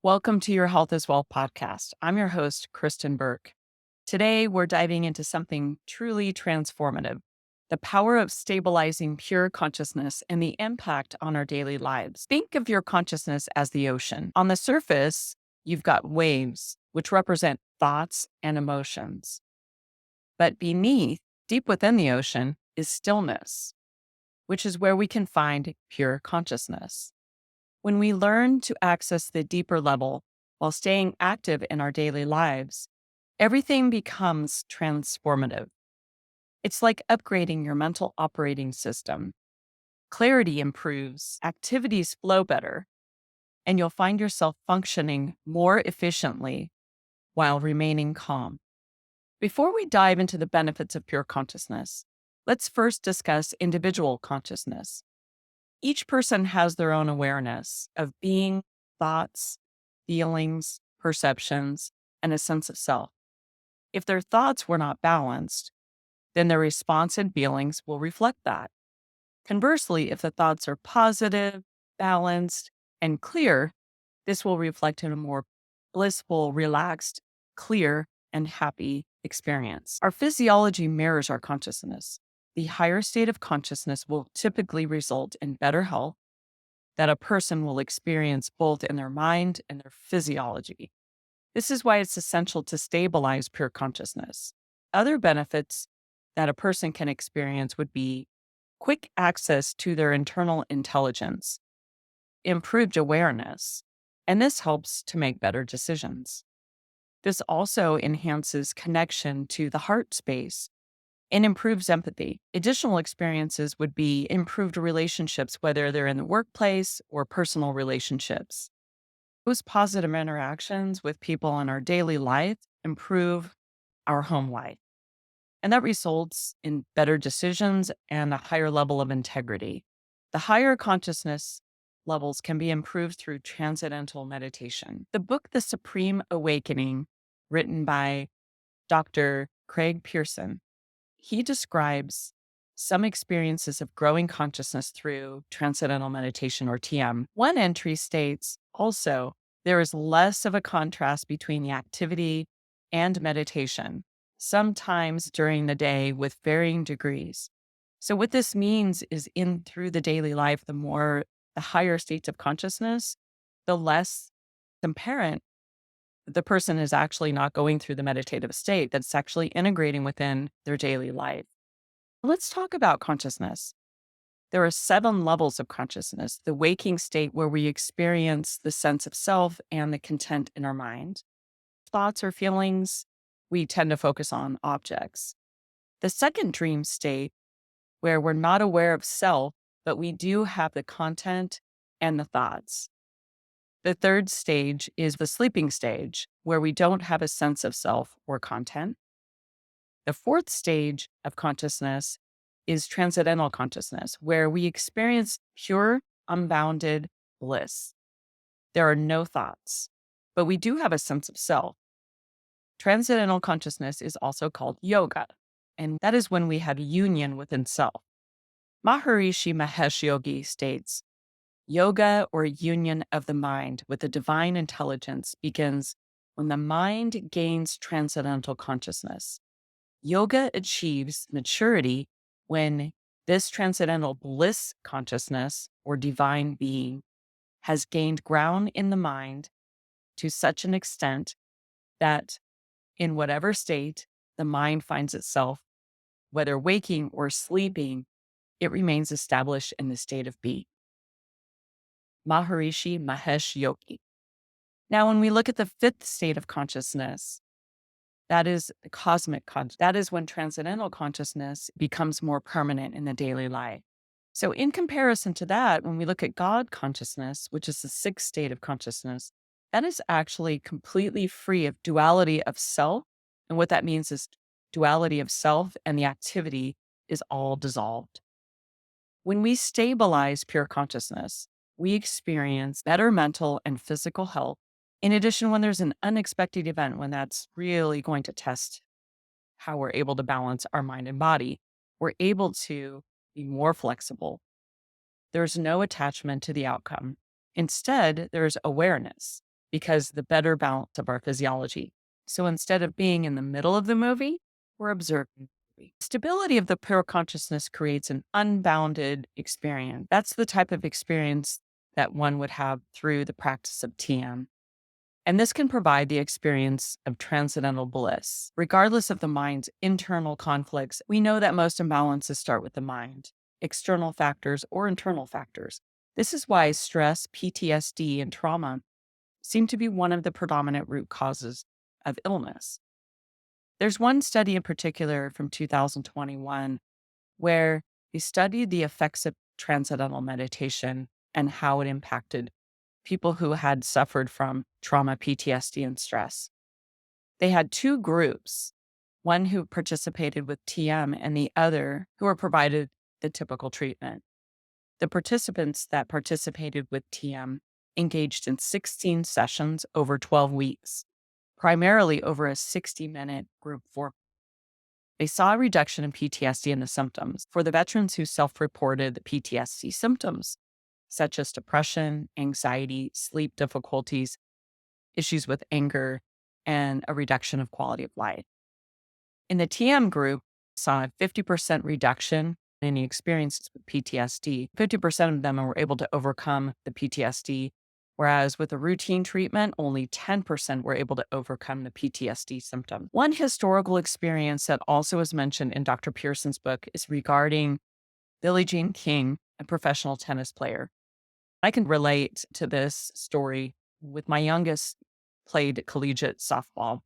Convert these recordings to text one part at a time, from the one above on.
Welcome to your Health is Wealth podcast. I'm your host, Kristen Burke. Today, we're diving into something truly transformative: the power of stabilizing pure consciousness and the impact on our daily lives. Think of your consciousness as the ocean. On the surface, you've got waves, which represent thoughts and emotions. But beneath, deep within the ocean, is stillness, which is where we can find pure consciousness. When we learn to access the deeper level while staying active in our daily lives, everything becomes transformative. It's like upgrading your mental operating system. Clarity improves, activities flow better, and you'll find yourself functioning more efficiently while remaining calm. Before we dive into the benefits of pure consciousness, let's first discuss individual consciousness. Each person has their own awareness of being, thoughts, feelings, perceptions, and a sense of self. If their thoughts were not balanced, then their response and feelings will reflect that. Conversely, if the thoughts are positive, balanced, and clear, this will reflect in a more blissful, relaxed, clear, and happy experience. Our physiology mirrors our consciousness. The higher state of consciousness will typically result in better health that a person will experience both in their mind and their physiology. This is why it's essential to stabilize pure consciousness. Other benefits that a person can experience would be quick access to their internal intelligence, improved awareness, and this helps to make better decisions. This also enhances connection to the heart space and improves empathy. Additional experiences would be improved relationships, whether they're in the workplace or personal relationships. Those positive interactions with people in our daily life improve our home life, and that results in better decisions and a higher level of integrity. The higher consciousness levels can be improved through transcendental meditation. The book, The Supreme Awakening, written by Dr. Craig Pearson, he describes some experiences of growing consciousness through transcendental meditation, or TM. One entry states also, there is less of a contrast between the activity and meditation, sometimes during the day with varying degrees. So what this means is through the daily life, the higher states of consciousness, the less apparent the person is actually not going through the meditative state, that's actually integrating within their daily life. Let's talk about consciousness. There are 7 levels of consciousness: the waking state, where we experience the sense of self and the content in our mind. Thoughts or feelings, we tend to focus on objects. The second dream state, where we're not aware of self, but we do have the content and the thoughts. The third stage is the sleeping stage, where we don't have a sense of self or content. The fourth stage of consciousness is transcendental consciousness, where we experience pure, unbounded bliss. There are no thoughts, but we do have a sense of self. Transcendental consciousness is also called yoga, and that is when we have union within self. Maharishi Mahesh Yogi states, yoga, or union of the mind with the divine intelligence, begins when the mind gains transcendental consciousness. Yoga achieves maturity when this transcendental bliss consciousness, or divine being, has gained ground in the mind to such an extent that in whatever state the mind finds itself, whether waking or sleeping, it remains established in the state of being. Maharishi Mahesh Yogi. Now, when we look at the fifth state of consciousness, that is the cosmic consciousness. That is when transcendental consciousness becomes more permanent in the daily life. So in comparison to that, when we look at God consciousness, which is the sixth state of consciousness, that is actually completely free of duality of self. And what that means is duality of self and the activity is all dissolved. When we stabilize pure consciousness, we experience better mental and physical health. In addition, when there's an unexpected event, when that's really going to test how we're able to balance our mind and body, we're able to be more flexible. There's no attachment to the outcome. Instead, there's awareness. because the better balance of our physiology. So instead of being in the middle of the movie, we're observing the movie. Stability of the pure consciousness creates an unbounded experience. That's the type of experience that one would have through the practice of TM. And this can provide the experience of transcendental bliss. Regardless of the mind's internal conflicts, we know that most imbalances start with the mind, external factors or internal factors. This is why stress, PTSD, and trauma seem to be one of the predominant root causes of illness. There's one study in particular from 2021 where they studied the effects of transcendental meditation and how it impacted people who had suffered from trauma, PTSD, and stress. They had two groups, one who participated with TM and the other who were provided the typical treatment. The participants that participated with TM engaged in 16 sessions over 12 weeks, primarily over a 60-minute group format. They saw a reduction in PTSD and the symptoms. For the veterans who self-reported the PTSD symptoms, such as depression, anxiety, sleep difficulties, issues with anger, and a reduction of quality of life. In the TM group, saw a 50% reduction in the experiences with PTSD. 50% of them were able to overcome the PTSD, whereas with a routine treatment, only 10% were able to overcome the PTSD symptoms. One historical experience that also is mentioned in Dr. Pearson's book is regarding Billie Jean King, a professional tennis player. I can relate to this story with my youngest played collegiate softball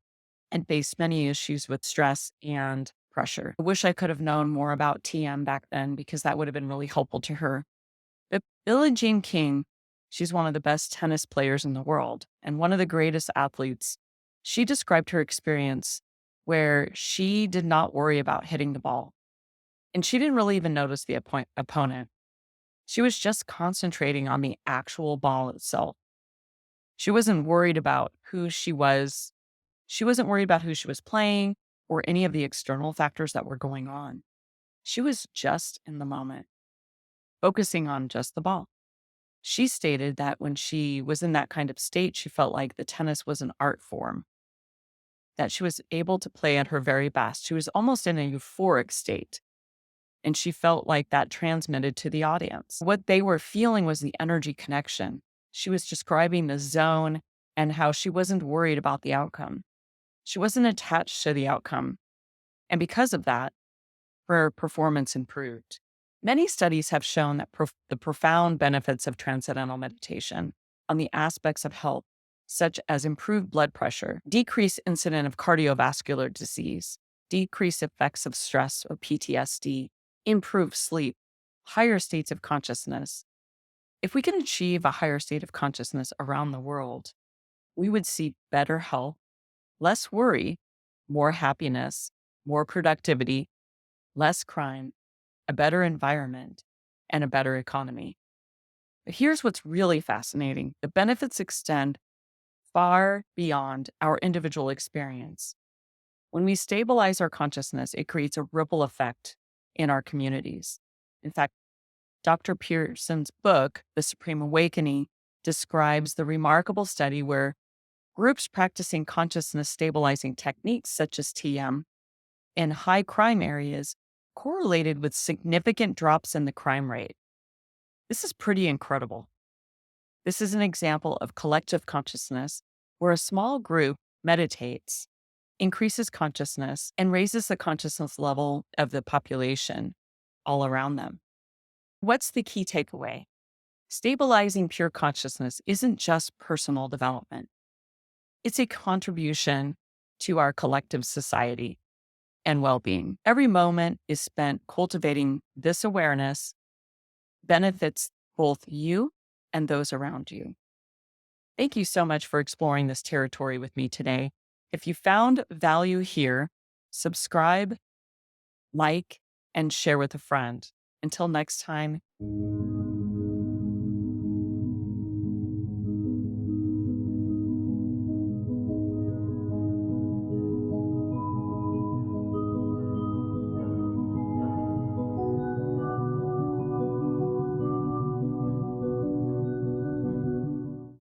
and faced many issues with stress and pressure. I wish I could have known more about TM back then because that would have been really helpful to her. But Billie Jean King, she's one of the best tennis players in the world and one of the greatest athletes. She described her experience where she did not worry about hitting the ball. And she didn't really even notice the opponent. She was just concentrating on the actual ball itself. She wasn't worried about who she was. She wasn't worried about who she was playing or any of the external factors that were going on. She was just in the moment, focusing on just the ball. She stated that when she was in that kind of state, she felt like the tennis was an art form, that she was able to play at her very best. She was almost in a euphoric state. And she felt like that transmitted to the audience. What they were feeling was the energy connection. She was describing the zone and how she wasn't worried about the outcome. She wasn't attached to the outcome. And because of that, her performance improved. Many studies have shown that the profound benefits of transcendental meditation on the aspects of health, such as improved blood pressure, decreased incidence of cardiovascular disease, decreased effects of stress or PTSD, improved sleep, higher states of consciousness. If we can achieve a higher state of consciousness around the world, we would see better health, less worry, more happiness, more productivity, less crime, a better environment, and a better economy. But here's what's really fascinating. The benefits extend far beyond our individual experience. When we stabilize our consciousness, it creates a ripple effect in our communities. In fact, Dr. Pearson's book, The Supreme Awakening, describes the remarkable study where groups practicing consciousness stabilizing techniques such as TM in high crime areas correlated with significant drops in the crime rate. This is pretty incredible. This is an example of collective consciousness where a small group meditates, increases consciousness, and raises the consciousness level of the population all around them. What's the key takeaway? Stabilizing pure consciousness isn't just personal development. It's a contribution to our collective society and well-being. Every moment is spent cultivating this awareness benefits both you and those around you. Thank you so much for exploring this territory with me today. If you found value here, subscribe, like, and share with a friend. Until next time.